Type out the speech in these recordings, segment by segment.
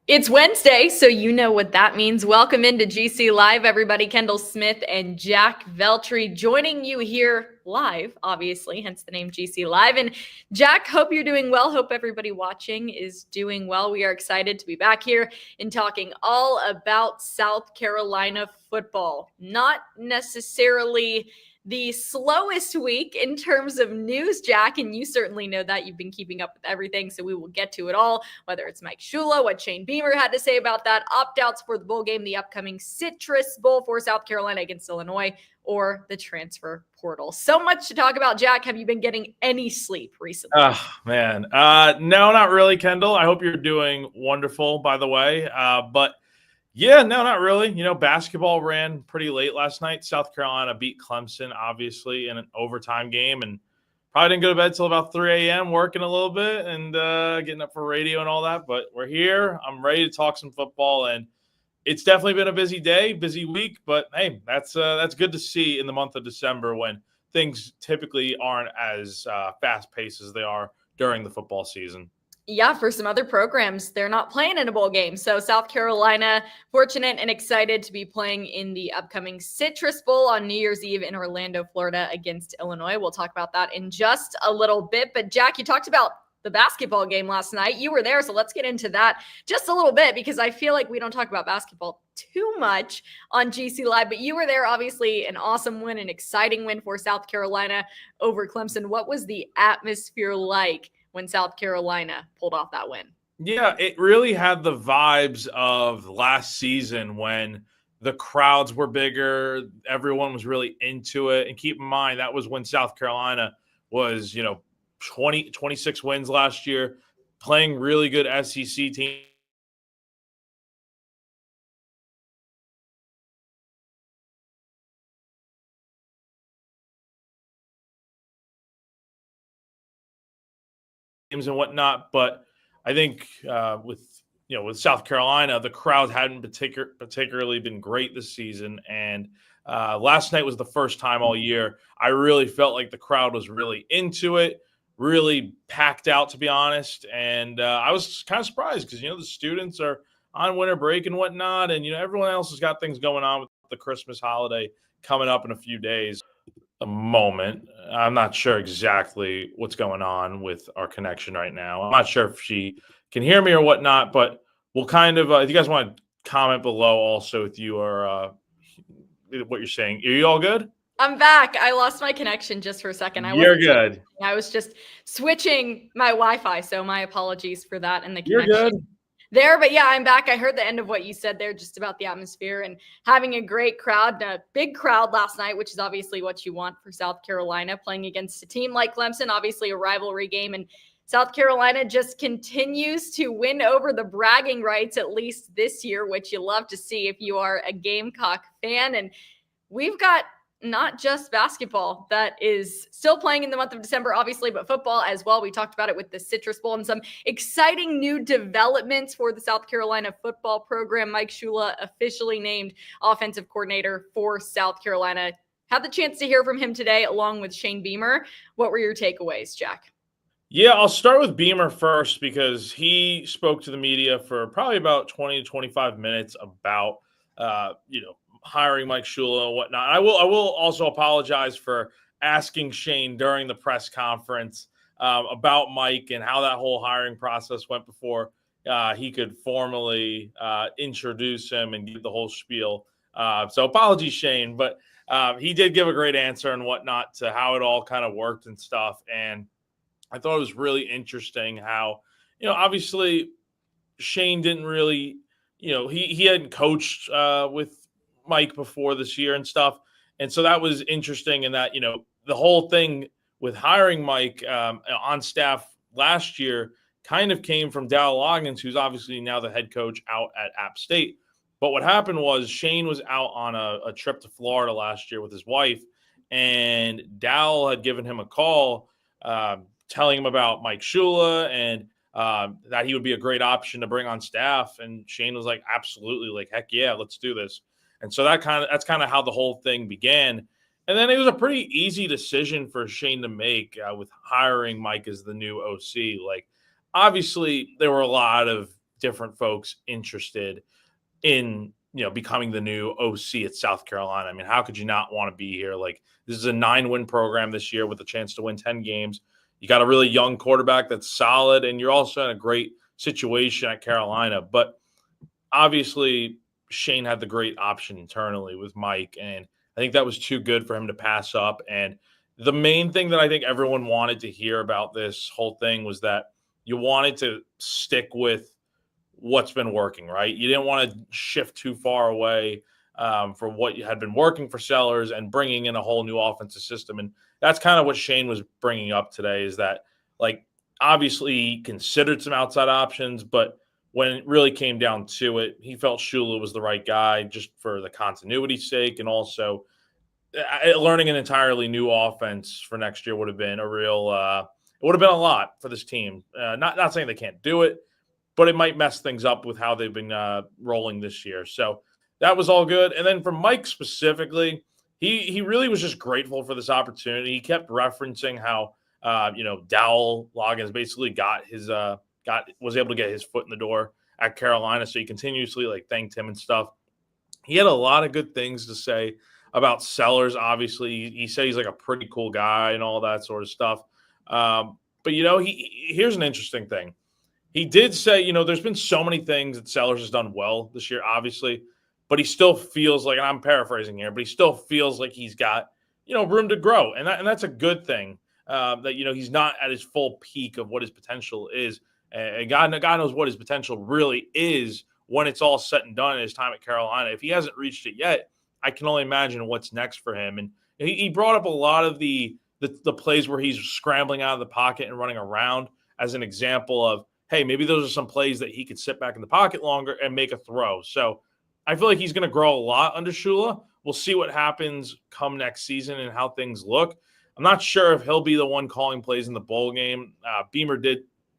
It's Wednesday, so you know what that means. Welcome into GC Live, everybody. Kendall Smith and Jack Veltri joining you here live, obviously, hence the name GC Live. And Jack, hope you're doing well. Hope everybody watching is doing well. We are excited to be back here and talking all about South Carolina football. Not necessarily the slowest week in terms of news, Jack, and you certainly know that. You've been keeping up with everything, so we will get to it all, whether it's Mike Shula, what Shane Beamer had to say about that, opt-outs for the bowl game, the upcoming Citrus Bowl for South Carolina against Illinois, or the transfer portal. So much to talk about, Jack. Have you been getting any sleep recently? Oh, man. No, not really, Kendall. I hope you're doing wonderful, by the way. But yeah, no, not really. Basketball ran pretty late last night. South Carolina beat Clemson, obviously, in an overtime game, and probably didn't go to bed till about 3 a.m. working a little bit and getting up for radio and all that. But we're here. I'm ready to talk some football, and it's definitely been a busy day, busy week. But hey, that's good to see in the month of December when things typically aren't as fast-paced as they are during the football season. Yeah, for some other programs, they're not playing in a bowl game. So South Carolina, fortunate and excited to be playing in the upcoming Citrus Bowl on New Year's Eve in Orlando, Florida against Illinois. We'll talk about that in just a little bit. But Jack, you talked about the basketball game last night. You were there, so let's get into that just a little bit because I feel like we don't talk about basketball too much on GC Live, but you were there. Obviously an awesome win, an exciting win for South Carolina over Clemson. What was the atmosphere like when South Carolina pulled off that win? Yeah, it really had the vibes of last season when the crowds were bigger, everyone was really into it. And keep in mind, that was when South Carolina was, 26 wins last year, playing really good SEC teams. And whatnot, but I think with South Carolina, the crowd hadn't particularly been great this season, and last night was the first time all year I really felt like the crowd was really into it, really packed out, to be honest. And I was kind of surprised because the students are on winter break and whatnot, and everyone else has got things going on with the Christmas holiday coming up in a few days. A moment. I'm not sure exactly what's going on with our connection right now. I'm not sure if she can hear me or whatnot, but we'll kind of, if you guys want to comment below also if you are, what you're saying. Are you all good? I'm back. I lost my connection just for a second. You're good. I was just switching my Wi-Fi, so my apologies for that and the connection. You're good. There, but yeah, I'm back. I heard the end of what you said there just about the atmosphere and having a great crowd, a big crowd last night, which is obviously what you want for South Carolina playing against a team like Clemson, obviously a rivalry game. And South Carolina just continues to win over the bragging rights, at least this year, which you love to see if you are a Gamecock fan. And we've got not just basketball that is still playing in the month of December, obviously, but football as well. We talked about it with the Citrus Bowl and some exciting new developments for the South Carolina football program. Mike Shula officially named offensive coordinator for South Carolina. Had the chance to hear from him today along with Shane Beamer. What were your takeaways, Jack? Yeah, I'll start with Beamer first because he spoke to the media for probably about 20 to 25 minutes about, hiring Mike Shula and whatnot. I will also apologize for asking Shane during the press conference about Mike and how that whole hiring process went before he could formally introduce him and give the whole spiel. So apologies, Shane, but he did give a great answer and whatnot to how it all kind of worked and stuff. And I thought it was really interesting how, obviously Shane didn't really, he hadn't coached with Mike before this year and stuff. And so that was interesting in that, the whole thing with hiring Mike on staff last year kind of came from Dow Loggins, who's obviously now the head coach out at App State. But what happened was Shane was out on a trip to Florida last year with his wife, and Dow had given him a call telling him about Mike Shula and that he would be a great option to bring on staff. And Shane was like, absolutely, like, heck yeah, let's do this. And so that's kind of how the whole thing began. And then it was a pretty easy decision for Shane to make with hiring Mike as the new OC. Like, obviously, there were a lot of different folks interested in, becoming the new OC at South Carolina. I mean, how could you not want to be here? Like, this is a 9-win program this year with a chance to win 10 games. You got a really young quarterback that's solid, and you're also in a great situation at Carolina. But obviously, Shane had the great option internally with Mike, and I think that was too good for him to pass up. And the main thing that I think everyone wanted to hear about this whole thing was that you wanted to stick with what's been working, right? You didn't want to shift too far away from what had been working for Sellers and bringing in a whole new offensive system. And that's kind of what Shane was bringing up today, is that, like, obviously he considered some outside options, but when it really came down to it, he felt Shula was the right guy just for the continuity's sake. And also learning an entirely new offense for next year would have been a real it would have been a lot for this team. Not saying they can't do it, but it might mess things up with how they've been rolling this year. So that was all good. And then for Mike specifically, he really was just grateful for this opportunity. He kept referencing how Dowell Loggins basically was able to get his foot in the door at Carolina. So he continuously thanked him and stuff. He had a lot of good things to say about Sellers. Obviously, he said he's a pretty cool guy and all that sort of stuff. But here's an interesting thing. He did say, there's been so many things that Sellers has done well this year, obviously, but he still feels like, and I'm paraphrasing here, but he still feels like he's got, room to grow. And that's a good thing, that, he's not at his full peak of what his potential is. And God knows what his potential really is when it's all said and done in his time at Carolina. If he hasn't reached it yet, I can only imagine what's next for him. And he brought up a lot of the plays where he's scrambling out of the pocket and running around as an example of, hey, maybe those are some plays that he could sit back in the pocket longer and make a throw. So I feel like he's going to grow a lot under Shula. We'll see what happens come next season and how things look. I'm not sure if he'll be the one calling plays in the bowl game. Beamer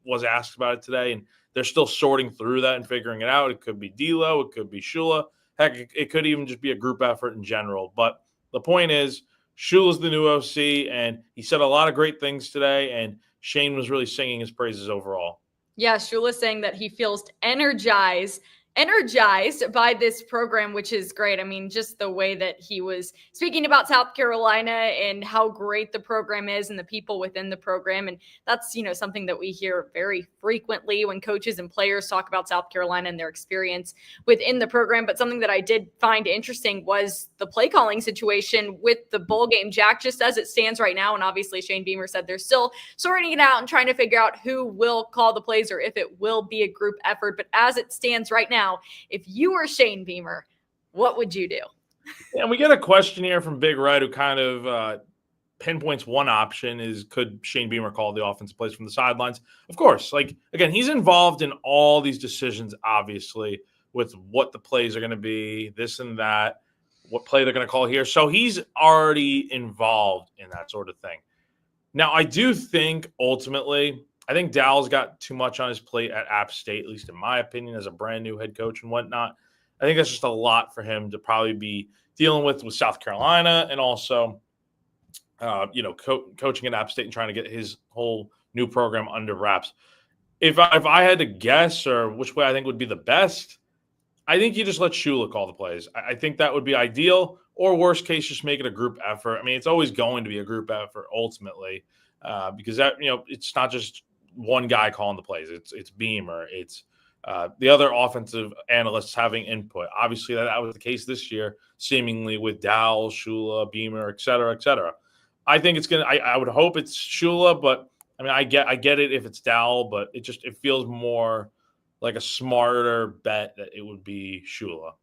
was asked about it today, and they're still sorting through that and figuring it out. It could be D'Lo, it could be Shula. Heck, it could even just be a group effort in general. But the point is, Shula's the new OC, and he said a lot of great things today, and Shane was really singing his praises overall. Yeah, Shula saying that he feels energized by this program, which is great. I mean, just the way that he was speaking about South Carolina and how great the program is and the people within the program. And that's, something that we hear very frequently when coaches and players talk about South Carolina and their experience within the program. But something that I did find interesting was the play calling situation with the bowl game, Jack, just as it stands right now. And obviously Shane Beamer said they're still sorting it out and trying to figure out who will call the plays or if it will be a group effort. But as it stands right now, if you were Shane Beamer, what would you do? And we get a question here from Big Red who kind of pinpoints one option is, could Shane Beamer call the offensive plays from the sidelines? Of course. Again, he's involved in all these decisions, obviously, with what the plays are going to be, this and that, what play they're going to call here. So he's already involved in that sort of thing. Now, I do think ultimately, I think Dowell's got too much on his plate at App State, at least in my opinion, as a brand new head coach and whatnot. I think that's just a lot for him to probably be dealing with South Carolina and also, coaching at App State and trying to get his whole new program under wraps. If I had to guess or which way I think would be the best, I think you just let Shula call the plays. I think that would be ideal, or worst case, just make it a group effort. I mean, it's always going to be a group effort ultimately, because that, it's not just one guy calling the plays. It's Beamer. It's the other offensive analysts having input. Obviously, that was the case this year, seemingly with Dowell, Shula, Beamer, et cetera, et cetera. I think it's gonna. I would hope it's Shula, but I mean, I get it if it's Dowell, but it feels more like a smarter bet that it would be Shula.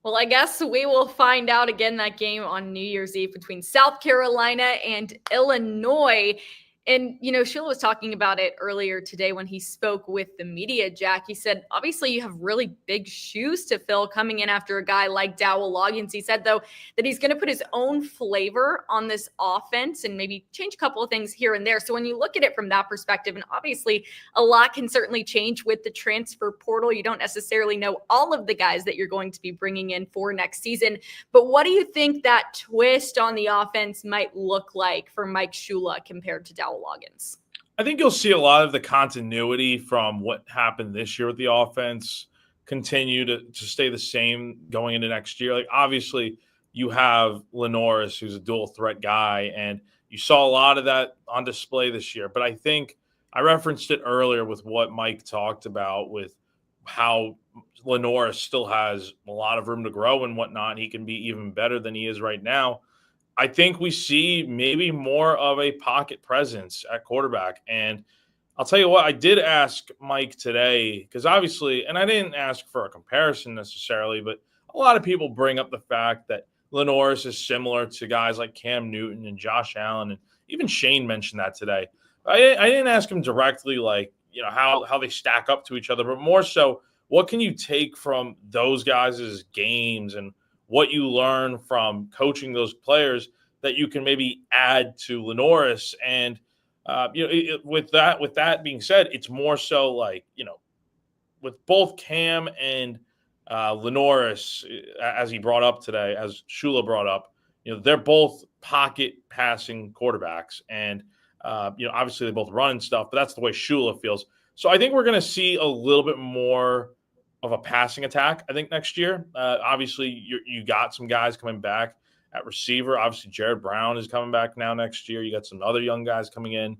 Well, I guess we will find out again that game on New Year's Eve between South Carolina and Illinois. And, Shula was talking about it earlier today when he spoke with the media, Jack. He said, obviously, you have really big shoes to fill coming in after a guy like Dowell Loggins. He said, though, that he's going to put his own flavor on this offense and maybe change a couple of things here and there. So when you look at it from that perspective, and obviously a lot can certainly change with the transfer portal. You don't necessarily know all of the guys that you're going to be bringing in for next season. But what do you think that twist on the offense might look like for Mike Shula compared to Dowell Loggins? I think you'll see a lot of the continuity from what happened this year with the offense continue to stay the same going into next year. Like, obviously, you have Lenoris, who's a dual threat guy, and you saw a lot of that on display this year. But I think I referenced it earlier with what Mike talked about with how Lenoris still has a lot of room to grow and whatnot. He can be even better than he is right now. I think we see maybe more of a pocket presence at quarterback. And I'll tell you what, I did ask Mike today, because obviously, and I didn't ask for a comparison necessarily, but a lot of people bring up the fact that Lenoris is similar to guys like Cam Newton and Josh Allen, and even Shane mentioned that today. I didn't ask him directly, like, how they stack up to each other, but more so, what can you take from those guys' games and what you learn from coaching those players that you can maybe add to Lenoris? And with that being said, it's more so like, with both Cam and Lenoris, as he brought up today, as Shula brought up, they're both pocket passing quarterbacks, and obviously they both run and stuff, but that's the way Shula feels. So I think we're going to see a little bit more of a passing attack, I think, next year. Obviously, you got some guys coming back at receiver. Obviously, Jared Brown is coming back now next year. You got some other young guys coming in.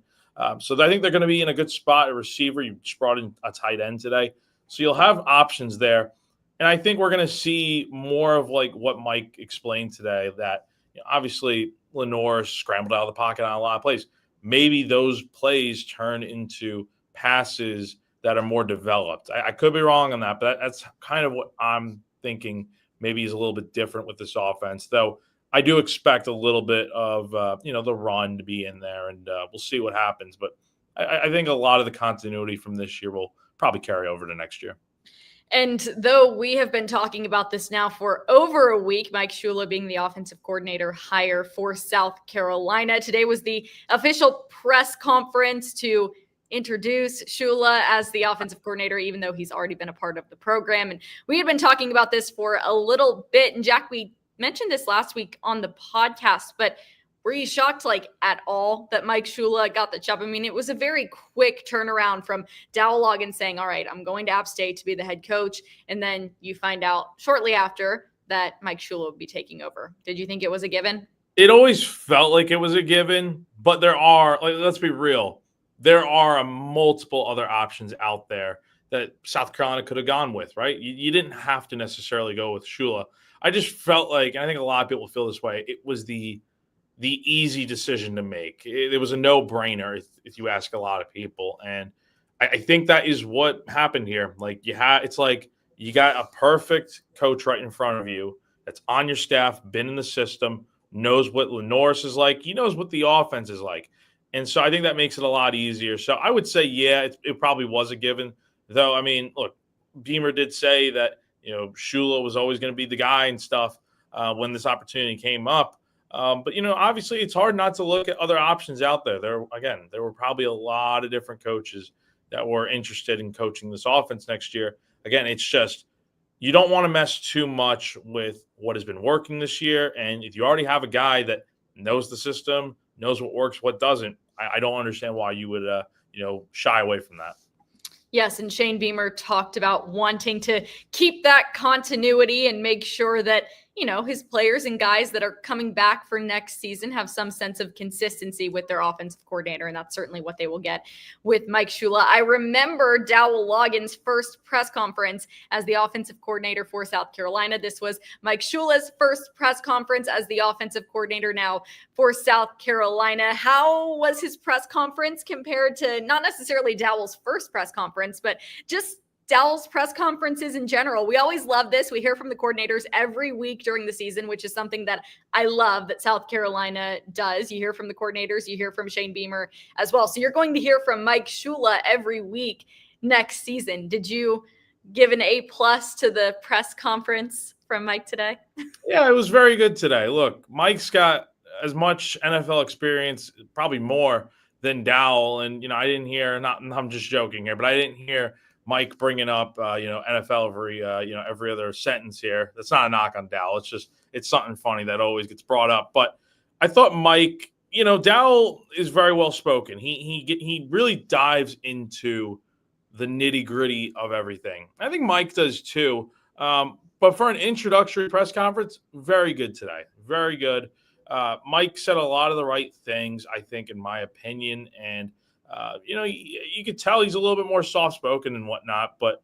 So I think they're going to be in a good spot at receiver. You just brought in a tight end today. So you'll have options there. And I think we're going to see more of like what Mike explained today, that obviously Lenore scrambled out of the pocket on a lot of plays. Maybe those plays turn into passes that are more developed. I could be wrong on that, but that's kind of what I'm thinking. Maybe is a little bit different with this offense, though. I do expect a little bit of the run to be in there, and we'll see what happens. But I think a lot of the continuity from this year will probably carry over to next year. And though we have been talking about this now for over a week, Mike Shula being the offensive coordinator hire for South Carolina, today was the official press conference to introduce Shula as the offensive coordinator, even though he's already been a part of the program. And we had been talking about this for a little bit. And Jack, we mentioned this last week on the podcast, but were you shocked, at all, that Mike Shula got the job? I mean, it was a very quick turnaround from Dowell Loggins saying, all right, I'm going to App State to be the head coach. And then you find out shortly after that Mike Shula would be taking over. Did you think it was a given? It always felt like it was a given, but there are, let's be real, there are multiple other options out there that South Carolina could have gone with, right? You didn't have to necessarily go with Shula. I just felt like, and I think a lot of people feel this way, it was the easy decision to make. It was a no-brainer if you ask a lot of people. And I think that is what happened here. It's like you got a perfect coach right in front of you that's on your staff, been in the system, knows what Lenoris is like. He knows what the offense is like. And so I think that makes it a lot easier. So I would say, yeah, it probably was a given. Though, I mean, look, Beamer did say that, Shula was always going to be the guy and stuff when this opportunity came up. But, obviously it's hard not to look at other options out there. There were probably a lot of different coaches that were interested in coaching this offense next year. Again, it's just you don't want to mess too much with what has been working this year. And if you already have a guy that knows the system, knows what works, what doesn't, I don't understand why you would, shy away from that. Yes, and Shane Beamer talked about wanting to keep that continuity and make sure that, his players and guys that are coming back for next season have some sense of consistency with their offensive coordinator, and that's certainly what they will get with Mike Shula. I remember Dowell Loggins' first press conference as the offensive coordinator for South Carolina. This was Mike Shula's first press conference as the offensive coordinator now for South Carolina. How was his press conference compared to not necessarily Dowell's first press conference, but just Dowell's press conferences in general? We always love this. We hear from the coordinators every week during the season, which is something that I love that South Carolina does. You hear from the coordinators, you hear from Shane Beamer as well. So you're going to hear from Mike Shula every week next season. Did you give an A+ to the press conference from Mike today? Yeah, it was very good today. Look, Mike's got as much NFL experience, probably more than Dowell. And, I didn't hear, I'm just joking here, but I didn't hear Mike bringing up, NFL every other sentence here. That's not a knock on Dowell. It's something funny that always gets brought up. But I thought Mike Dowell is very well spoken. He really dives into the nitty gritty of everything. I think Mike does too. But for an introductory press conference, very good today. Very good. Mike said a lot of the right things, I think, in my opinion. And, you could tell he's a little bit more soft spoken and whatnot, but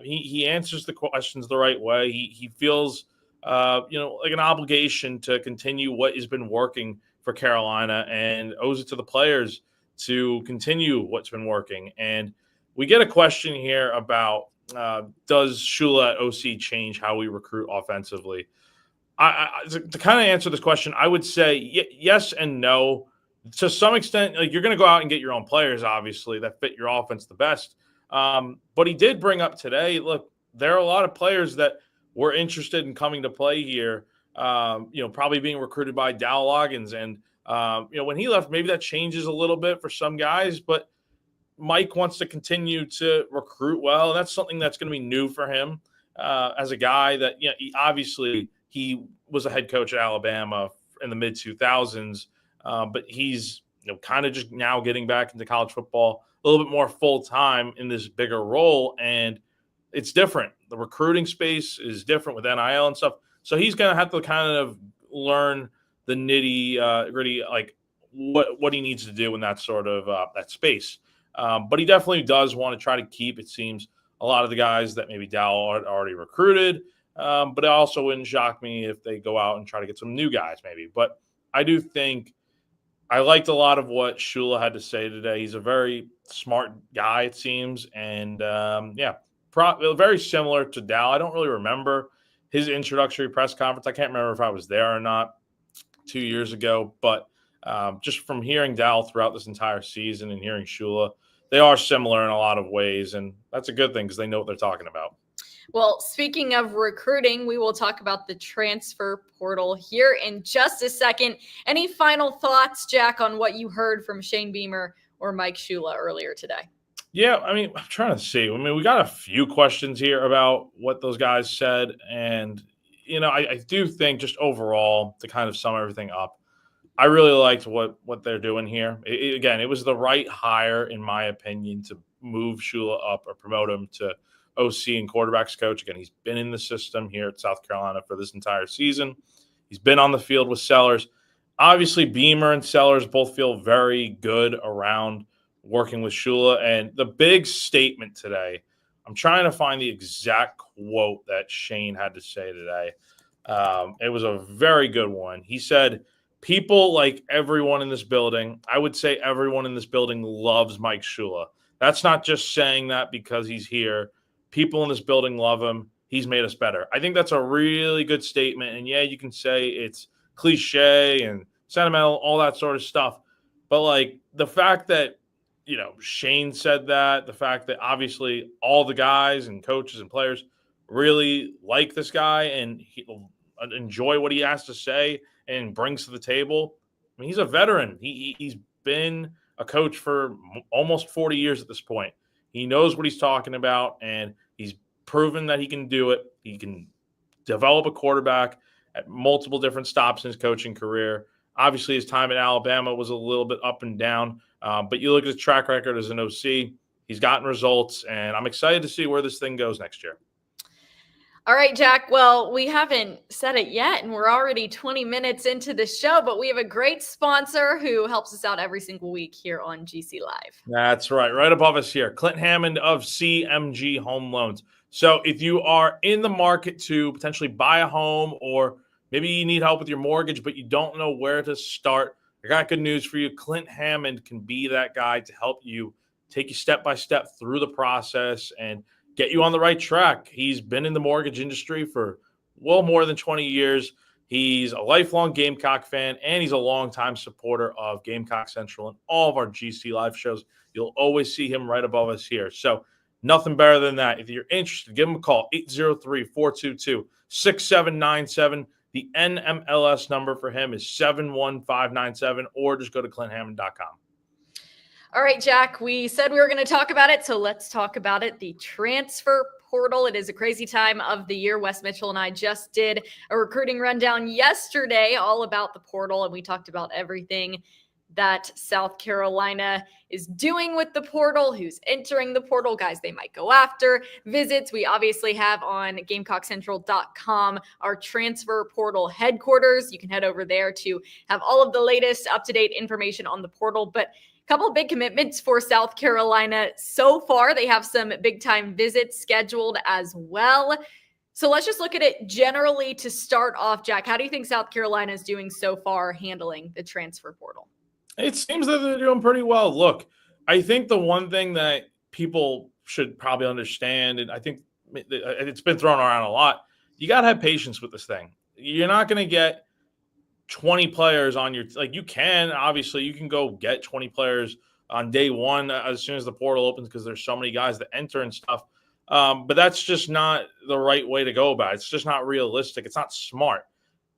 he answers the questions the right way. He feels, like an obligation to continue what has been working for Carolina and owes it to the players to continue what's been working. And we get a question here about does Shula at OC change how we recruit offensively? To kind of answer this question, I would say yes and no. To some extent, like you're going to go out and get your own players, obviously, that fit your offense the best. But he did bring up today, look, there are a lot of players that were interested in coming to play here, probably being recruited by Dow Loggins. And, when he left, maybe that changes a little bit for some guys, but Mike wants to continue to recruit well. And that's something that's going to be new for him as a guy that, he was a head coach at Alabama in the mid 2000s, but he's kind of just now getting back into college football a little bit more full time in this bigger role. And it's different. The recruiting space is different with NIL and stuff. So he's going to have to kind of learn the nitty gritty, like what he needs to do in that sort of that space. But he definitely does want to try to keep, it seems, a lot of the guys that maybe Dow had already recruited. But it also wouldn't shock me if they go out and try to get some new guys maybe. But I do think I liked a lot of what Shula had to say today. He's a very smart guy, it seems. And, very similar to Dow. I don't really remember his introductory press conference. I can't remember if I was there or not 2 years ago. But just from hearing Dow throughout this entire season and hearing Shula, they are similar in a lot of ways. And that's a good thing because they know what they're talking about. Well, speaking of recruiting, we will talk about the transfer portal here in just a second. Any final thoughts, Jack, on what you heard from Shane Beamer or Mike Shula earlier today? Yeah, I'm trying to see. We got a few questions here about what those guys said. And, I do think just overall, to kind of sum everything up, I really liked what they're doing here. It was the right hire, in my opinion, to move Shula up or promote him to OC and quarterbacks coach. Again, he's been in the system here at South Carolina for this entire season. He's been on the field with Sellers. Obviously, Beamer and Sellers both feel very good around working with Shula. And the big statement today, I'm trying to find the exact quote that Shane had to say today. It was a very good one. He said, people like everyone in this building, I would say everyone in this building loves Mike Shula. That's not just saying that because he's here. People in this building love him. He's made us better. I think that's a really good statement. And yeah, you can say it's cliche and sentimental, all that sort of stuff. But like the fact that, Shane said that, the fact that obviously all the guys and coaches and players really like this guy and enjoy what he has to say and brings to the table. He's a veteran. He's been a coach for almost 40 years at this point. He knows what he's talking about, and he's proven that he can do it. He can develop a quarterback at multiple different stops in his coaching career. Obviously, his time at Alabama was a little bit up and down, but you look at his track record as an OC, he's gotten results, and I'm excited to see where this thing goes next year. All right, Jack. Well, we haven't said it yet, and we're already 20 minutes into the show, but we have a great sponsor who helps us out every single week here on GC Live. That's right. Right above us here, Clint Hammond of CMG Home Loans. So if you are in the market to potentially buy a home, or maybe you need help with your mortgage, but you don't know where to start, I got good news for you. Clint Hammond can be that guy to help you take you step by step through the process and get you on the right track. He's been in the mortgage industry for well more than 20 years. He's a lifelong Gamecock fan, and he's a longtime supporter of Gamecock Central and all of our GC Live shows. You'll always see him right above us here. So nothing better than that. If you're interested, give him a call, 803-422-6797. The NMLS number for him is 71597, or just go to ClintHammond.com. All right, Jack, we said we were going to talk about it, so let's talk about it. The transfer portal. It is a crazy time of the year. Wes Mitchell and I just did a recruiting rundown yesterday all about the portal, and we talked about everything that South Carolina is doing with the portal, who's entering the portal, guys they might go after, visits. We obviously have on GamecockCentral.com our transfer portal headquarters. You can head over there to have all of the latest up-to-date information on the portal. But a couple of big commitments for South Carolina so far. They have some big-time visits scheduled as well. So let's just look at it generally to start off. Jack, how do you think South Carolina is doing so far handling the transfer portal? It seems that they're doing pretty well. Look, I think the one thing that people should probably understand, and I think it's been thrown around a lot, you got to have patience with this thing. You're not going to get 20 players on your – like you can, obviously, you can go get 20 players on day one as soon as the portal opens because there's so many guys that enter and stuff. But that's just not the right way to go about it. It's just not realistic. It's not smart.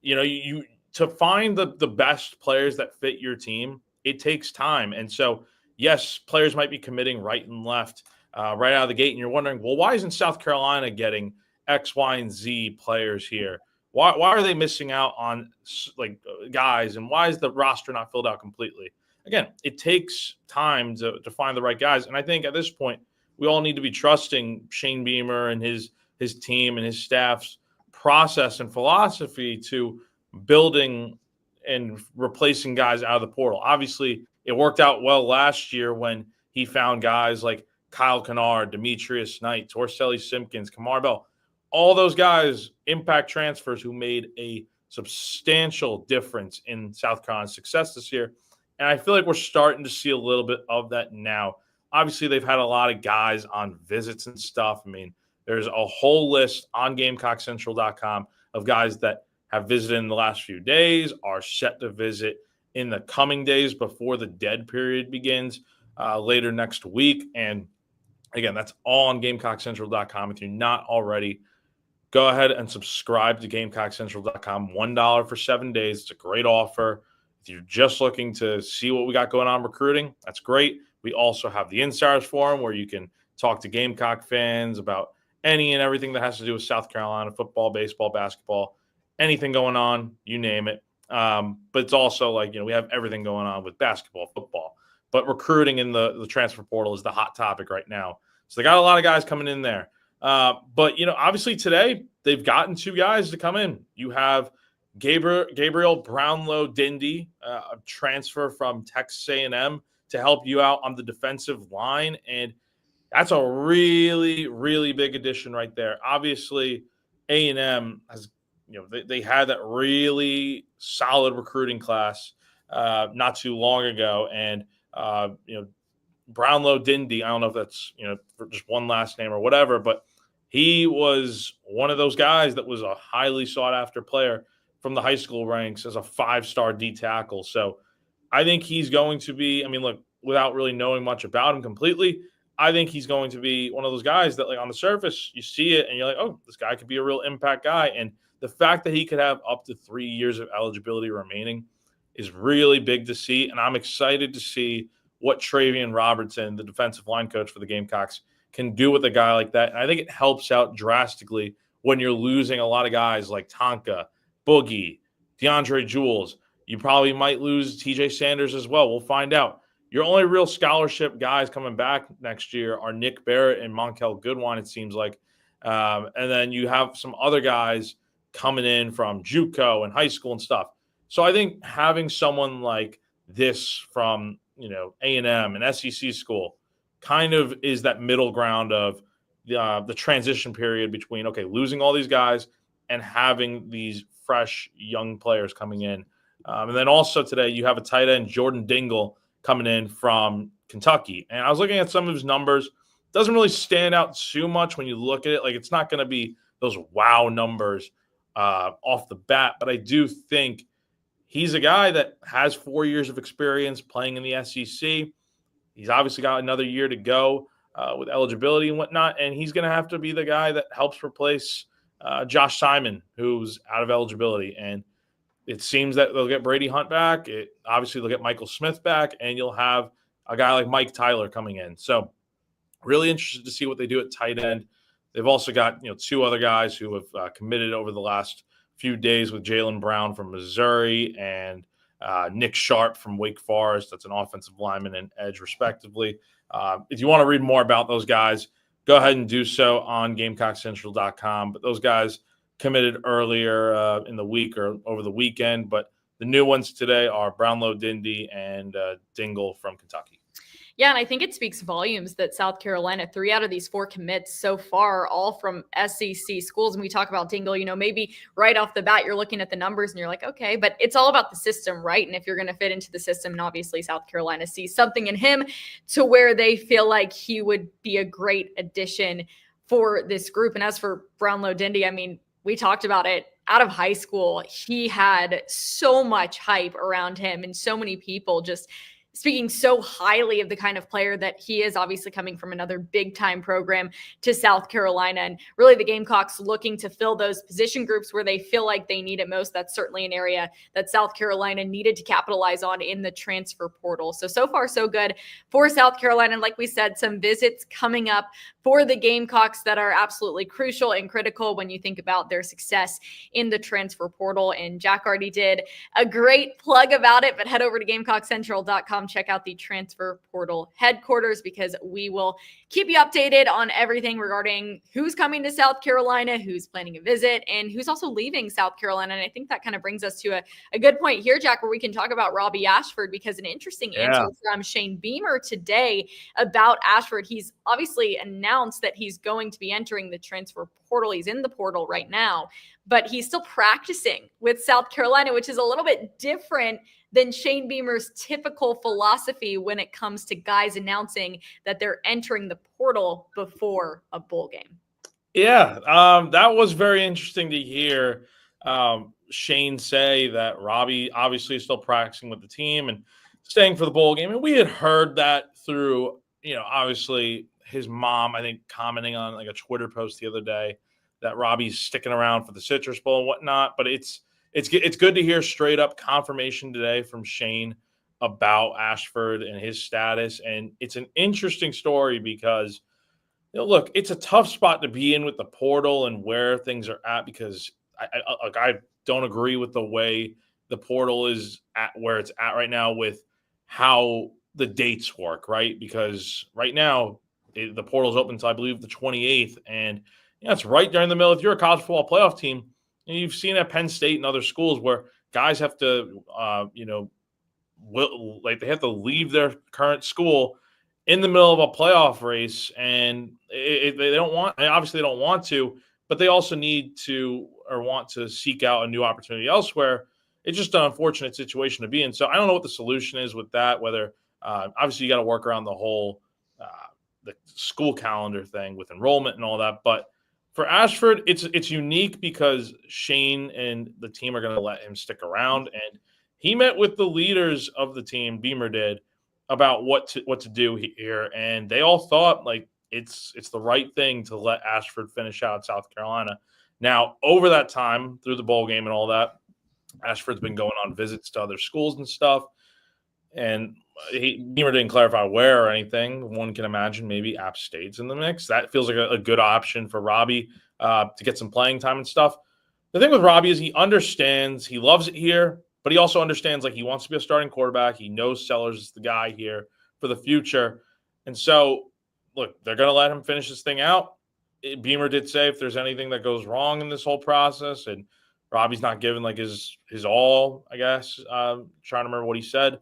You know, you to find the best players that fit your team, it takes time. And so, yes, players might be committing right and left right out of the gate. And you're wondering, well, why isn't South Carolina getting X, Y, and Z players here? Why are they missing out on like guys? And why is the roster not filled out completely? Again, it takes time to find the right guys. And I think at this point, we all need to be trusting Shane Beamer and his team and his staff's process and philosophy to building and replacing guys out of the portal. Obviously, it worked out well last year when he found guys like Kyle Kennard, Demetrius Knight, Torselli Simpkins, Kamar Bell. All those guys, impact transfers who made a substantial difference in South Carolina's success this year. And I feel like we're starting to see a little bit of that now. Obviously, they've had a lot of guys on visits and stuff. I mean, there's a whole list on GamecockCentral.com of guys that have visited in the last few days, are set to visit in the coming days before the dead period begins later next week. And again, that's all on GamecockCentral.com. If you're not already, go ahead and subscribe to GamecockCentral.com. $1 for 7 days. It's a great offer. If you're just looking to see what we got going on recruiting, that's great. We also have the Insiders Forum where you can talk to Gamecock fans about any and everything that has to do with South Carolina, football, baseball, basketball, anything going on, you name it. But it's also like, we have everything going on with basketball, football. But recruiting in the transfer portal is the hot topic right now. So they got a lot of guys coming in there. But, obviously today they've gotten 2 guys to come in. You have Gabriel Brownlow-Dindy, a transfer from Texas A&M, to help you out on the defensive line. And that's a really, really big addition right there. Obviously, A&M has, they had that really solid recruiting class not too long ago. And, Brownlow-Dindy, I don't know if that's, for just one last name or whatever, but he was one of those guys that was a highly sought-after player from the high school ranks as a 5-star D tackle. So I think he's going to be, look, without really knowing much about him completely, I think he's going to be one of those guys that, like, on the surface, you see it and you're like, oh, this guy could be a real impact guy. And the fact that he could have up to 3 years of eligibility remaining is really big to see. And I'm excited to see what Travian Robertson, the defensive line coach for the Gamecocks, can do with a guy like that. And I think it helps out drastically when you're losing a lot of guys like Tonka, Boogie, DeAndre Jules. You probably might lose TJ Sanders as well. We'll find out. Your only real scholarship guys coming back next year are Nick Barrett and Monkel Goodwine, it seems like. And then you have some other guys coming in from JUCO and high school and stuff. So I think having someone like this from, A&M and SEC school kind of is that middle ground of the transition period between, okay, losing all these guys and having these fresh young players coming in. And then also today you have a tight end, Jordan Dingle, coming in from Kentucky. And I was looking at some of his numbers. Doesn't really stand out too much when you look at it. Like, it's not going to be those wow numbers off the bat. But I do think he's a guy that has 4 years of experience playing in the SEC. He's obviously got another year to go with eligibility and whatnot. And he's going to have to be the guy that helps replace Josh Simon, who's out of eligibility. And it seems that they'll get Brady Hunt back. Obviously, they'll get Michael Smith back, and you'll have a guy like Mike Tyler coming in. So really interested to see what they do at tight end. They've also got 2 other guys who have committed over the last few days with Jalen Brown from Missouri and Nick Sharp from Wake Forest. That's an offensive lineman and edge, respectively. If you want to read more about those guys, go ahead and do so on GamecockCentral.com. But those guys committed earlier in the week or over the weekend. But the new ones today are Brownlow Dindy and Dingle from Kentucky. Yeah, and I think it speaks volumes that South Carolina, 3 out of these 4 commits so far, all from SEC schools. And we talk about Dingle, maybe right off the bat, you're looking at the numbers and you're like, okay, but it's all about the system, right? And if you're going to fit into the system, and obviously South Carolina sees something in him to where they feel like he would be a great addition for this group. And as for Brownlow Dindy, I mean, we talked about it out of high school. He had so much hype around him and so many people just speaking so highly of the kind of player that he is, obviously coming from another big time program to South Carolina. And really the Gamecocks looking to fill those position groups where they feel like they need it most. That's certainly an area that South Carolina needed to capitalize on in the transfer portal. So far, so good for South Carolina. And like we said, some visits coming up for the Gamecocks that are absolutely crucial and critical when you think about their success in the transfer portal. And Jack already did a great plug about it, but head over to GamecockCentral.com. Check out the transfer portal headquarters because we will keep you updated on everything regarding who's coming to South Carolina, who's planning a visit, and who's also leaving South Carolina. And I think that kind of brings us to a good point here, Jack, where we can talk about Robbie Ashford, because an interesting answer from Shane Beamer today about Ashford. He's obviously announced that he's going to be entering the transfer portal. He's in the portal right now, but he's still practicing with South Carolina, which is a little bit different than Shane Beamer's typical philosophy when it comes to guys announcing that they're entering the portal before a bowl game. Yeah, that was very interesting to hear Shane say that Robbie obviously is still practicing with the team and staying for the bowl game. And we had heard that through, obviously his mom, I think, commenting on like a Twitter post the other day that Robbie's sticking around for the Citrus Bowl and whatnot. But it's good to hear straight up confirmation today from Shane about Ashford and his status. And it's an interesting story because, look, it's a tough spot to be in with the portal and where things are at, because I don't agree with the way the portal is at where it's at right now with how the dates work, right? Because right now the portal is open until, I believe, the 28th. And it's right during the middle. If you're a college football playoff team, and you've seen at Penn State and other schools where guys have to, they have to leave their current school in the middle of a playoff race, and they don't want. Obviously, they don't want to, but they also need to or want to seek out a new opportunity elsewhere. It's just an unfortunate situation to be in. So I don't know what the solution is with that. Whether obviously you got to work around the whole the school calendar thing with enrollment and all that, but for Ashford, it's unique because Shane and the team are going to let him stick around, and he met with the leaders of the team, Beamer did, about what to do here, and they all thought like it's the right thing to let Ashford finish out at South Carolina. Now, over that time, through the bowl game and all that, Ashford's been going on visits to other schools and stuff, and Beamer didn't clarify where or anything. One can imagine maybe App State's in the mix. That feels like a good option for Robbie to get some playing time and stuff. The thing with Robbie is he understands, he loves it here, but he also understands like he wants to be a starting quarterback. He knows Sellers is the guy here for the future. And so, look, they're going to let him finish this thing out. Beamer did say if there's anything that goes wrong in this whole process and Robbie's not giving like his all, I guess, trying to remember what he said,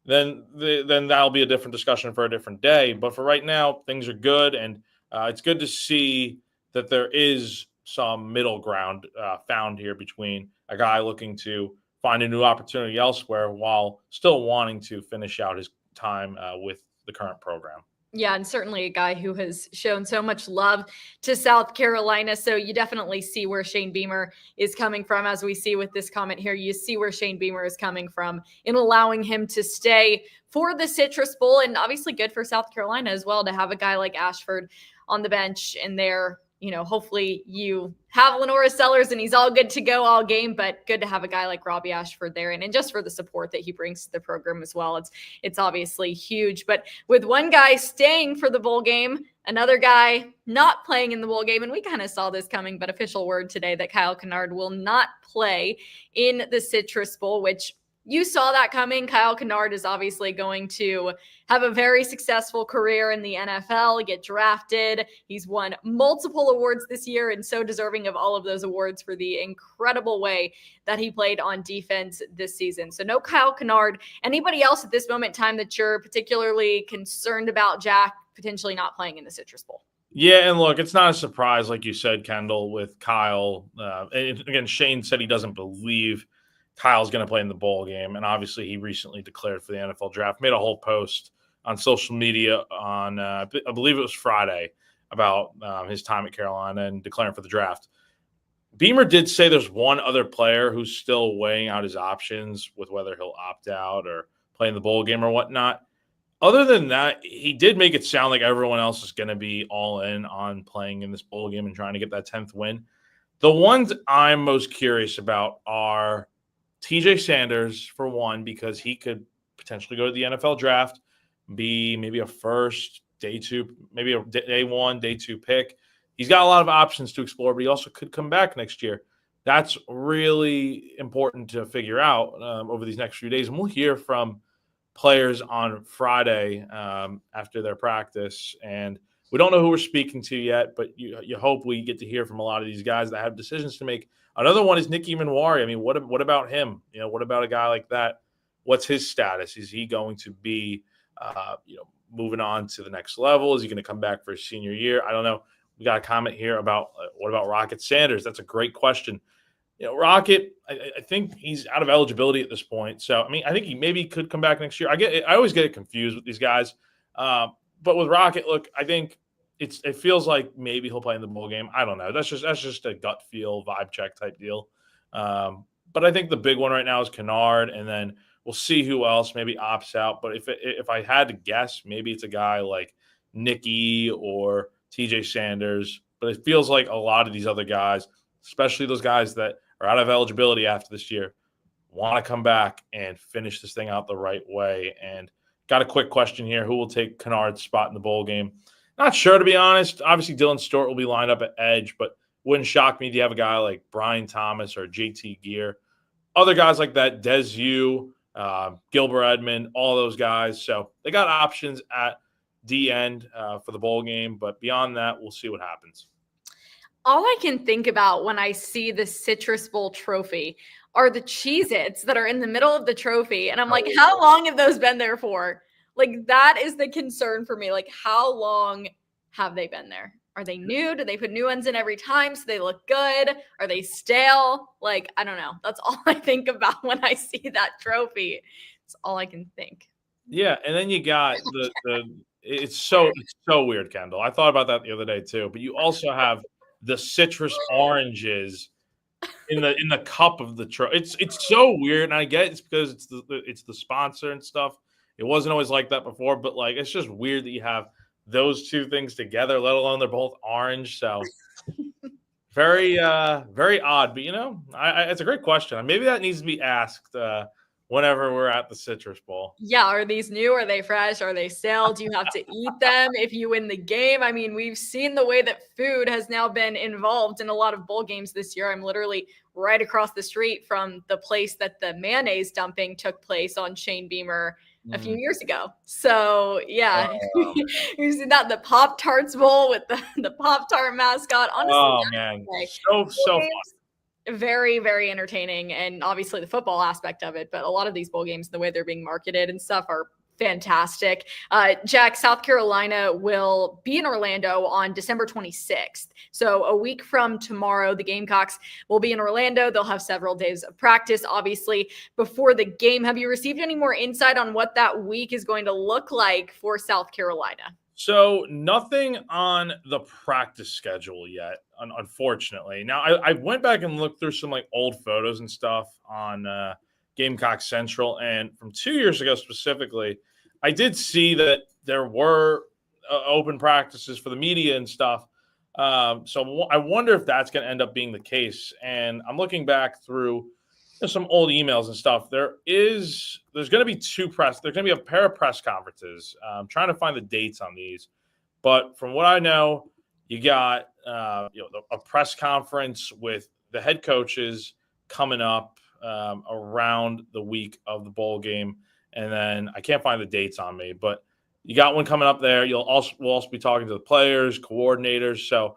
then that'll be a different discussion for a different day. But for right now, things are good, and it's good to see that there is some middle ground found here between a guy looking to find a new opportunity elsewhere while still wanting to finish out his time with the current program. Yeah, and certainly a guy who has shown so much love to South Carolina. So you definitely see where Shane Beamer is coming from. As we see with this comment here, you see where Shane Beamer is coming from in allowing him to stay for the Citrus Bowl. And obviously good for South Carolina as well to have a guy like Ashford on the bench and there. Hopefully you have Lenora Sellers and he's all good to go all game, but good to have a guy like Robbie Ashford there. And just for the support that he brings to the program as well. It's obviously huge, but with one guy staying for the bowl game, another guy not playing in the bowl game. And we kind of saw this coming, but official word today that Kyle Kennard will not play in the Citrus Bowl, which You saw that coming. Kyle Kennard is obviously going to have a very successful career in the NFL, get drafted. He's won multiple awards this year and so deserving of all of those awards for the incredible way that he played on defense this season. So no Kyle Kennard. Anybody else at this moment in time that you're particularly concerned about, Jack, potentially not playing in the Citrus Bowl? Yeah, and look, it's not a surprise, like you said, Kendall, with Kyle. And again, Shane said he doesn't believe Kyle's going to play in the bowl game. And obviously, he recently declared for the NFL draft, made a whole post on social media on, I believe it was Friday, about his time at Carolina and declaring for the draft. Beamer did say there's one other player who's still weighing out his options with whether he'll opt out or play in the bowl game or whatnot. Other than that, he did make it sound like everyone else is going to be all in on playing in this bowl game and trying to get that 10th win. The ones I'm most curious about are TJ Sanders, for one, because he could potentially go to the NFL draft, be maybe a first, day two, maybe a day one, day two pick. He's got a lot of options to explore, but he also could come back next year. That's really important to figure out over these next few days. And we'll hear from players on Friday after their practice. And we don't know who we're speaking to yet, but you hope we get to hear from a lot of these guys that have decisions to make. Another one is Nicky Manwari. I mean, what about him? What about a guy like that? What's his status? Is he going to be, moving on to the next level? Is he going to come back for his senior year? I don't know. We got a comment here about what about Rocket Sanders? That's a great question. Rocket, I think he's out of eligibility at this point. So, I mean, I think he maybe could come back next year. I always get confused with these guys. But with Rocket, look, I think it feels like maybe he'll play in the bowl game. I don't know. That's just a gut feel, vibe check type deal. But I think the big one right now is Kennard, and then we'll see who else maybe opts out. But if I had to guess, maybe it's a guy like Nicky or TJ Sanders. But it feels like a lot of these other guys, especially those guys that are out of eligibility after this year, want to come back and finish this thing out the right way. And got a quick question here. Who will take Kennard's spot in the bowl game? Not sure, to be honest. Obviously, Dylan Stewart will be lined up at edge, but wouldn't shock me if you have a guy like Brian Thomas or JT Gear. Other guys like that, Des Yu, Gilbert Edmond, all those guys. So they got options at the end for the bowl game. But beyond that, we'll see what happens. All I can think about when I see the Citrus Bowl trophy are the Cheez-Its that are in the middle of the trophy. And I'm like, how long have those been there for? Like, that is the concern for me. Like, how long have they been there? Are they new? Do they put new ones in every time so they look good? Are they stale? Like, I don't know. That's all I think about when I see that trophy. It's all I can think. Yeah, and then you got it's so weird, Kendall. I thought about that the other day too. But you also have the citrus oranges in the cup of the trophy. It's so weird, and I get it's because it's the sponsor and stuff. It wasn't always like that before, but like it's just weird that you have those two things together, let alone they're both orange. So very very odd. But it's a great question. Maybe that needs to be asked whenever we're at the Citrus Bowl. Yeah, are these new? Are they fresh? Are they stale? Do you have to eat them if you win the game? I mean, we've seen the way that food has now been involved in a lot of bowl games this year. I'm literally right across the street from the place that the mayonnaise dumping took place on Shane Beamer a few years ago. So, yeah, you've seen that, the Pop-Tarts Bowl with the Pop-Tart mascot. Honestly, man, so fun. Very, very entertaining, and obviously the football aspect of it, but a lot of these bowl games, the way they're being marketed and stuff, are fantastic. Jack, South Carolina will be in Orlando on December 26th. So a week from tomorrow, the Gamecocks will be in Orlando. They'll have several days of practice, obviously, before the game. Have you received any more insight on what that week is going to look like for South Carolina? So nothing on the practice schedule yet, unfortunately. Now, I went back and looked through some like old photos and stuff on Gamecock Central, and from 2 years ago specifically, I did see that there were open practices for the media and stuff. So I wonder if that's going to end up being the case. And I'm looking back through some old emails and stuff. There's going to be there's going to be a pair of press conferences. I'm trying to find the dates on these, but from what I know, you got a press conference with the head coaches coming up around the week of the bowl game. And then I can't find the dates on me, but you got one coming up there. We'll also be talking to the players, coordinators. So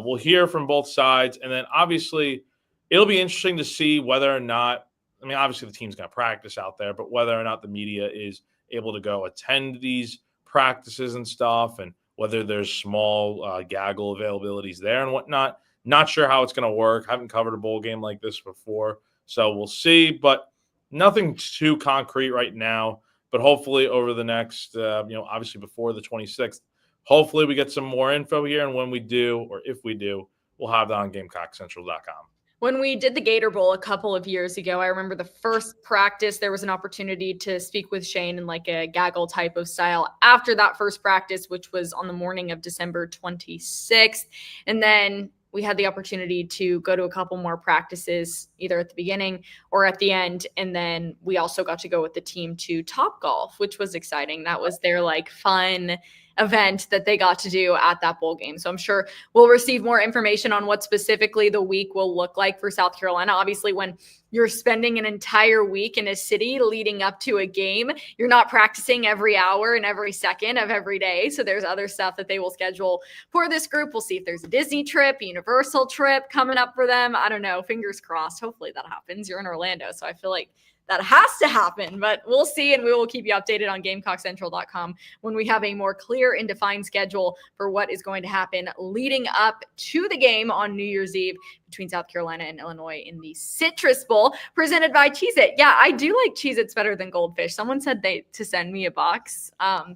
we'll hear from both sides. And then obviously it'll be interesting to see whether or not, I mean, obviously the team's going to practice out there, but whether or not the media is able to go attend these practices and stuff, and whether there's small gaggle availabilities there and whatnot. Not sure how it's going to work. Haven't covered a bowl game like this before, so we'll see. But nothing too concrete right now. But hopefully over the next, obviously before the 26th, hopefully we get some more info here. And when we do, or if we do, we'll have that on GamecockCentral.com. When we did the Gator Bowl a couple of years ago, I remember the first practice, there was an opportunity to speak with Shane in like a gaggle type of style after that first practice, which was on the morning of December 26th. And then we had the opportunity to go to a couple more practices, either at the beginning or at the end. And then we also got to go with the team to Topgolf, which was exciting. That was their like fun event that they got to do at that bowl game. So I'm sure we'll receive more information on what specifically the week will look like for South Carolina. Obviously, when you're spending an entire week in a city leading up to a game, you're not practicing every hour and every second of every day. So there's other stuff that they will schedule for this group. We'll see if there's a Disney trip, a Universal trip coming up for them. I don't know. Fingers crossed. Hopefully that happens. You're in Orlando, so I feel like that has to happen, but we'll see, and we will keep you updated on GamecockCentral.com when we have a more clear and defined schedule for what is going to happen leading up to the game on New Year's Eve between South Carolina and Illinois in the Citrus Bowl presented by Cheez-It. Yeah, I do like Cheez-Its better than Goldfish. Someone said to send me a box. I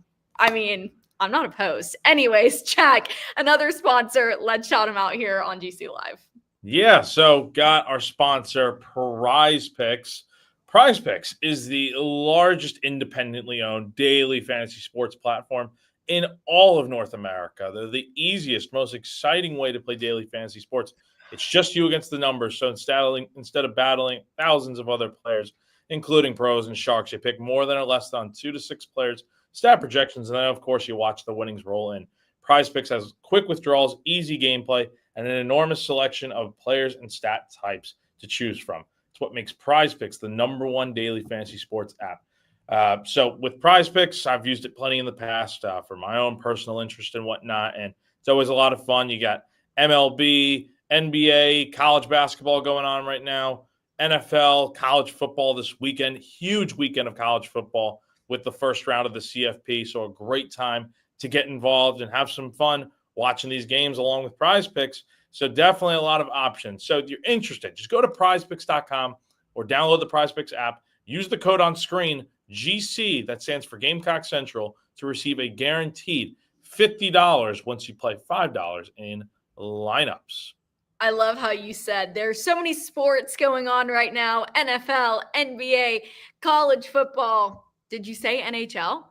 mean, I'm not opposed. Anyways, Jack, another sponsor. Let's shout him out here on GC Live. Yeah, so got our sponsor, Prize Picks. Prize Picks is the largest independently owned daily fantasy sports platform in all of North America. They're the easiest, most exciting way to play daily fantasy sports. It's just you against the numbers. So instead of battling thousands of other players, including pros and sharks, you pick more than or less than 2 to 6 players, stat projections, and then, of course, you watch the winnings roll in. Prize Picks has quick withdrawals, easy gameplay, and an enormous selection of players and stat types to choose from. It's what makes Prize Picks the #1 daily fantasy sports app. So with Prize Picks, I've used it plenty in the past for my own personal interest and whatnot, and it's always a lot of fun. You got MLB, NBA, college basketball going on right now, NFL, college football this weekend, huge weekend of college football with the first round of the CFP, so a great time to get involved and have some fun watching these games along with Prize Picks. So definitely a lot of options. So if you're interested, just go to prizepicks.com or download the Prize Picks app. Use the code on screen, GC, that stands for Gamecock Central, to receive a guaranteed $50 once you play $5 in lineups. I love how you said there's so many sports going on right now. NFL, NBA, college football. Did you say NHL?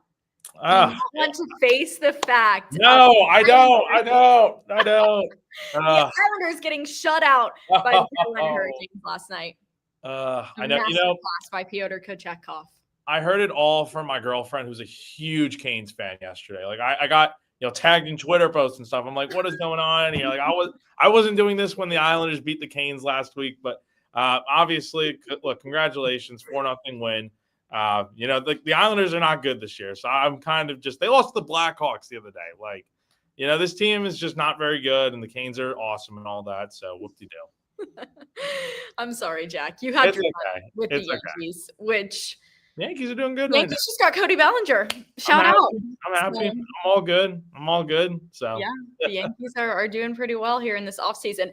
Do you not want to face the fact? No, I don't. The Islanders getting shut out by the Carolina Hurricanes last night. I know. By Pyotr Kochetkov. I heard it all from my girlfriend, who's a huge Canes fan yesterday. Like I got tagged in Twitter posts and stuff. I'm like, what is going on here? Like I wasn't doing this when the Islanders beat the Canes last week, but obviously, look, congratulations, 4-0 win. The Islanders are not good this year, so I'm kind of they lost to the Blackhawks the other day. Like, this team is just not very good, and the Canes are awesome and all that. So whoop-de-doo. I'm sorry, Jack. You had your fun with the Yankees, which Yankees are doing good. Yankees just got Cody Bellinger. Shout out. I'm happy. I'm all good. So yeah, the Yankees are doing pretty well here in this offseason.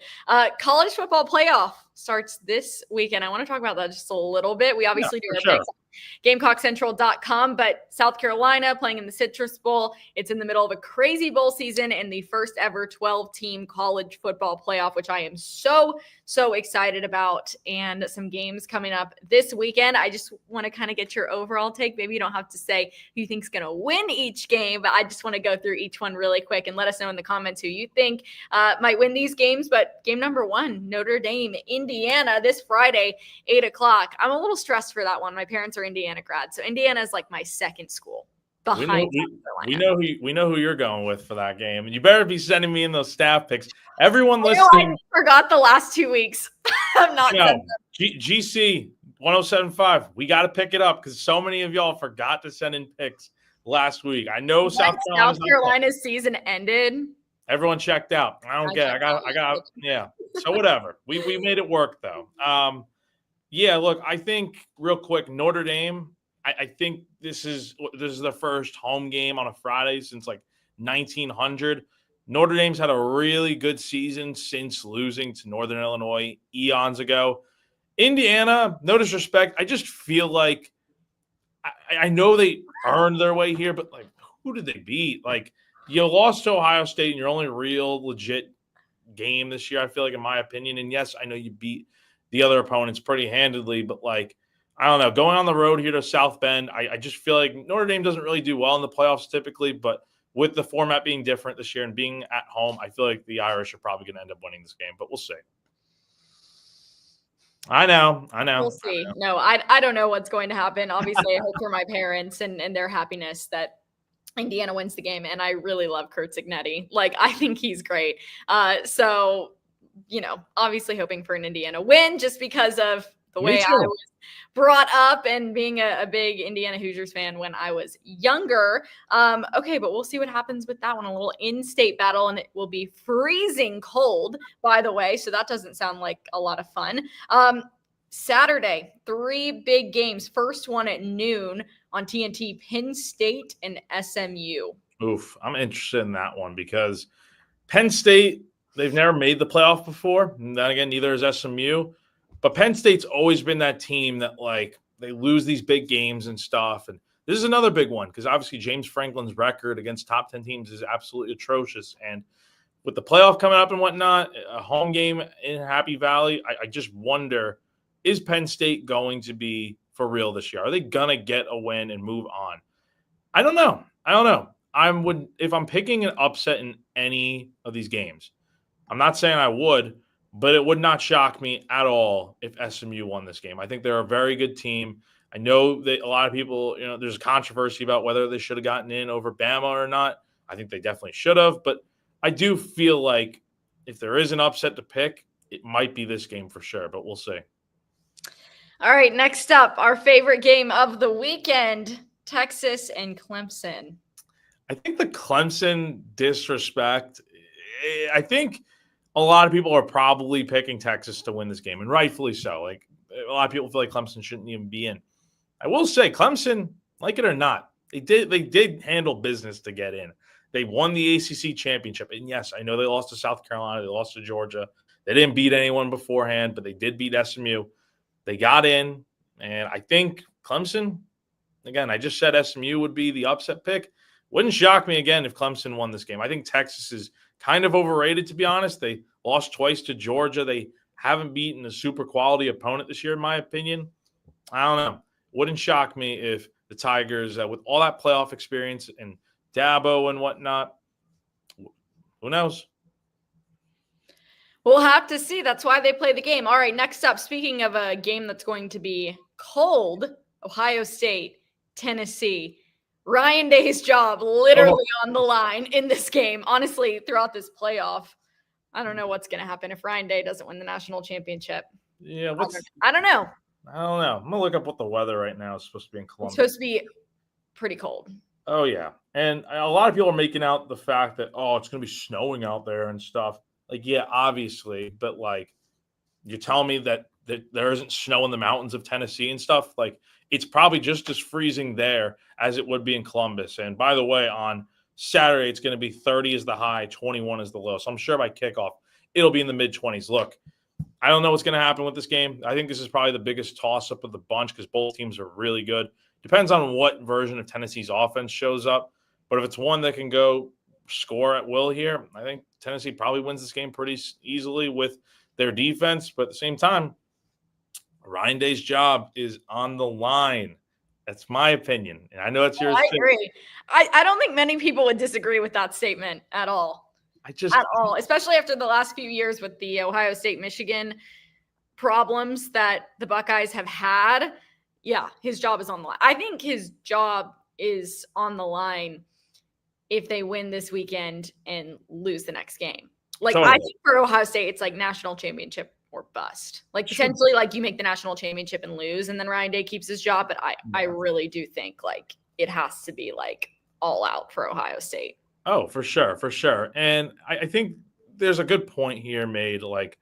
College football playoff starts this weekend. I want to talk about that just a little bit. We obviously do our picks GamecockCentral.com, but South Carolina playing in the Citrus Bowl. It's in the middle of a crazy bowl season and the first ever 12-team college football playoff, which I am so excited about, and some games coming up this weekend. I just want to kind of get your overall take. Maybe you don't have to say who you think's going to win each game, but I just want to go through each one really quick and let us know in the comments who you think might win these games. But game number 1, Notre Dame, Indiana, this Friday, 8 o'clock. I'm a little stressed for that one. My parents are Indiana grads, so Indiana is like my second school behind we know who you're going with for that game, and you better be sending me in those staff picks. Everyone listening, I forgot the last 2 weeks. I'm not. GC. 107.5. We got to pick it up because so many of y'all forgot to send in picks last week. I know South Carolina's season ended. Everyone checked out. I don't get it. I got yeah. So whatever. We made it work though. Yeah, look, I think real quick, Notre Dame, I think this is the first home game on a Friday since like 1900. Notre Dame's had a really good season since losing to Northern Illinois eons ago. Indiana, no disrespect, I just feel like I know they earned their way here, but like, who did they beat? Like, you lost to Ohio State in your only real legit game this year, I feel like, in my opinion. And yes, I know you beat the other opponents pretty handedly, but like, I don't know, going on the road here to South Bend, I just feel like Notre Dame doesn't really do well in the playoffs typically, but with the format being different this year and being at home, I feel like the Irish are probably going to end up winning this game, but we'll see. I know. We'll see. No, I don't know what's going to happen. Obviously, I hope for my parents and their happiness that Indiana wins the game. And I really love Kurt Cignetti. Like, I think he's great. So, obviously hoping for an Indiana win just because of the way I was brought up and being a big Indiana Hoosiers fan when I was younger. Okay, but we'll see what happens with that one. A little in-state battle, and it will be freezing cold, by the way. So that doesn't sound like a lot of fun. Saturday, 3 big games. First one at noon on TNT, Penn State and SMU. Oof, I'm interested in that one because Penn State, they've never made the playoff before. And then again, neither is SMU. But Penn State's always been that team that, like, they lose these big games and stuff. And this is another big one because obviously James Franklin's record against top 10 teams is absolutely atrocious. And with the playoff coming up and whatnot, a home game in Happy Valley, I just wonder, is Penn State going to be for real this year? Are they going to get a win and move on? I don't know. If I'm picking an upset in any of these games, I'm not saying I would, but it would not shock me at all if SMU won this game. I think they're a very good team. I know that a lot of people, there's controversy about whether they should have gotten in over Bama or not. I think they definitely should have, but I do feel like if there is an upset to pick, it might be this game for sure, but we'll see. All right, next up, our favorite game of the weekend, Texas and Clemson. I think the Clemson disrespect, I think a lot of people are probably picking Texas to win this game, and rightfully so. Like, a lot of people feel like Clemson shouldn't even be in. I will say, Clemson, like it or not, they did handle business to get in. They won the ACC championship, and yes, I know they lost to South Carolina, they lost to Georgia. They didn't beat anyone beforehand, but they did beat SMU. They got in, and I think Clemson, again, I just said SMU would be the upset pick. Wouldn't shock me again if Clemson won this game. I think Texas is kind of overrated, to be honest. They lost twice to Georgia. They haven't beaten a super quality opponent this year, in my opinion. I don't know. Wouldn't shock me if the Tigers, with all that playoff experience and Dabo and whatnot, who knows? We'll have to see. That's why they play the game. All right, next up, speaking of a game that's going to be cold, Ohio State, Tennessee. Ryan Day's job literally on the line in this game. Honestly, throughout this playoff, I don't know what's going to happen if Ryan Day doesn't win the national championship. Yeah, I don't know. I'm going to look up what the weather right now is supposed to be in Columbus. It's supposed to be pretty cold. Oh, yeah. And a lot of people are making out the fact that, it's going to be snowing out there and stuff. Like, yeah, obviously. But, like, you're telling me that there isn't snow in the mountains of Tennessee and stuff? Like, it's probably just as freezing there as it would be in Columbus. And by the way, on Saturday, it's going to be 30 is the high, 21 is the low. So I'm sure by kickoff, it'll be in the mid-20s. Look, I don't know what's going to happen with this game. I think this is probably the biggest toss-up of the bunch because both teams are really good. Depends on what version of Tennessee's offense shows up. But if it's one that can go score at will here, I think Tennessee probably wins this game pretty easily with their defense. But at the same time, Ryan Day's job is on the line. That's my opinion. And I know it's yours. I agree. I don't think many people would disagree with that statement at all. At all, especially after the last few years with the Ohio State-Michigan problems that the Buckeyes have had. Yeah, his job is on the line. I think his job is on the line if they win this weekend and lose the next game. Like, totally. I think for Ohio State, it's like national championship or bust. Like potentially like you make the national championship and lose and then Ryan Day keeps his job. But I really do think like it has to be like all out for Ohio State. Oh, for sure. For sure. And I think there's a good point here made. Like,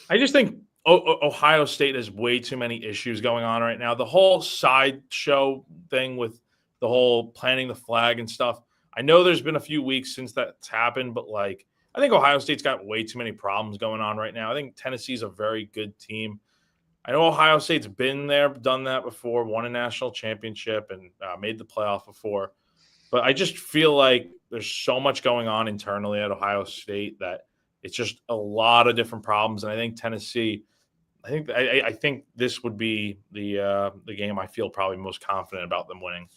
I just think Ohio State has way too many issues going on right now. The whole sideshow thing with the whole planting the flag and stuff. I know there's been a few weeks since that's happened, but like I think Ohio State's got way too many problems going on right now. I think Tennessee's a very good team. I know Ohio State's been there, done that before, won a national championship, and made the playoff before. But I just feel like there's so much going on internally at Ohio State that it's just a lot of different problems. And I think Tennessee, I think this would be the game I feel probably most confident about them winning.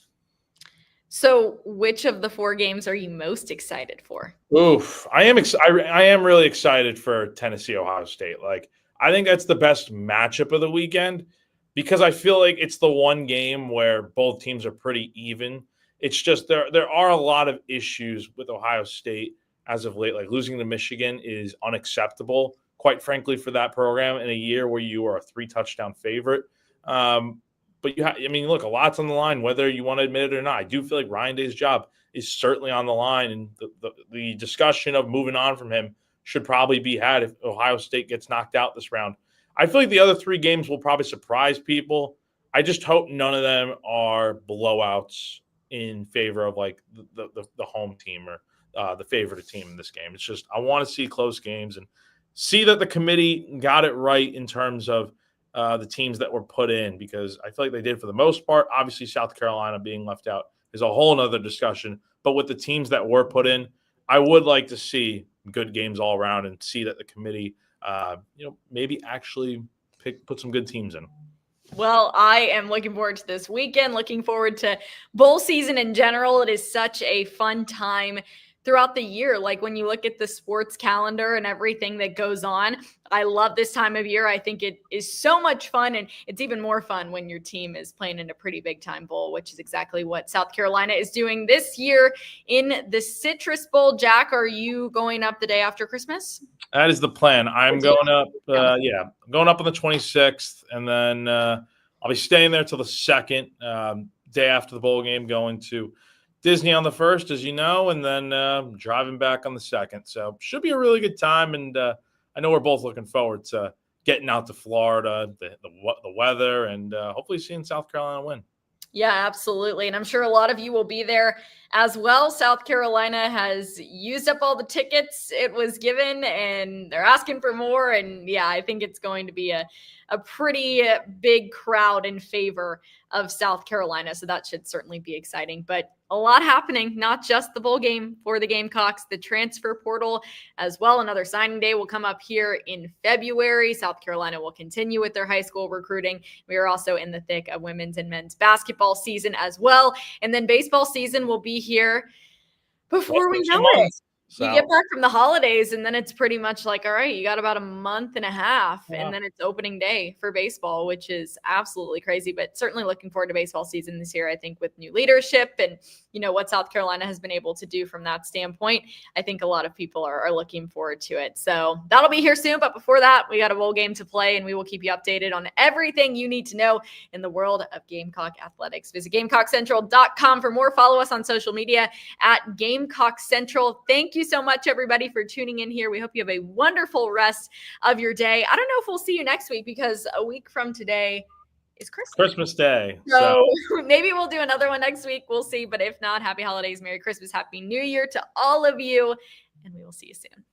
So, which of the 4 games are you most excited for? Oof, I am really excited for Tennessee Ohio State. Like, I think that's the best matchup of the weekend because I feel like it's the one game where both teams are pretty even. It's just there are a lot of issues with Ohio State as of late. Like losing to Michigan is unacceptable, quite frankly, for that program in a year where you are a 3-touchdown favorite. But look, a lot's on the line, whether you want to admit it or not. I do feel like Ryan Day's job is certainly on the line, and the discussion of moving on from him should probably be had if Ohio State gets knocked out this round. I feel like the other 3 games will probably surprise people. I just hope none of them are blowouts in favor of like the home team or the favorite team in this game. It's just I want to see close games and see that the committee got it right in terms of the teams that were put in, because I feel like they did for the most part. Obviously, South Carolina being left out is a whole nother discussion. But with the teams that were put in, I would like to see good games all around and see that the committee, maybe actually put some good teams in. Well, I am looking forward to this weekend, looking forward to bowl season in general. It is such a fun time throughout the year. Like when you look at the sports calendar and everything that goes on, I love this time of year. I think it is so much fun, and it's even more fun when your team is playing in a pretty big time bowl, which is exactly what South Carolina is doing this year in the Citrus Bowl. Jack, are you going up the day after Christmas? That is the plan. I'm going up. I'm going up on the 26th, and then I'll be staying there till the 2nd, day after the bowl game, going to Disney on the 1st, as you know, and then driving back on the 2nd. So should be a really good time, and I know we're both looking forward to getting out to Florida, the weather, and hopefully seeing South Carolina win. Yeah, absolutely. And I'm sure a lot of you will be there as well. South Carolina has used up all the tickets it was given, and they're asking for more. And yeah, I think it's going to be a pretty big crowd in favor of South Carolina. So that should certainly be exciting. But a lot happening, not just the bowl game for the Gamecocks, the transfer portal as well. Another signing day will come up here in February. South Carolina will continue with their high school recruiting. We are also in the thick of women's and men's basketball season as well. And then baseball season will be here before we know it. So you get back from the holidays, and then it's pretty much like, all right, you got about a month and a half, and then it's opening day for baseball, which is absolutely crazy, but certainly looking forward to baseball season this year. I think with new leadership and, what South Carolina has been able to do from that standpoint, I think a lot of people are looking forward to it. So that'll be here soon. But before that, we got a bowl game to play, and we will keep you updated on everything you need to know in the world of Gamecock athletics. Visit GamecockCentral.com for more. Follow us on social media at Gamecock Central. Thank you so much, everybody, for tuning in here. We hope you have a wonderful rest of your day. I don't know if we'll see you next week, because a week from today is Christmas Day. So maybe we'll do another one next week. We'll see. But if not, happy holidays, Merry Christmas, Happy New Year to all of you, and we will see you soon.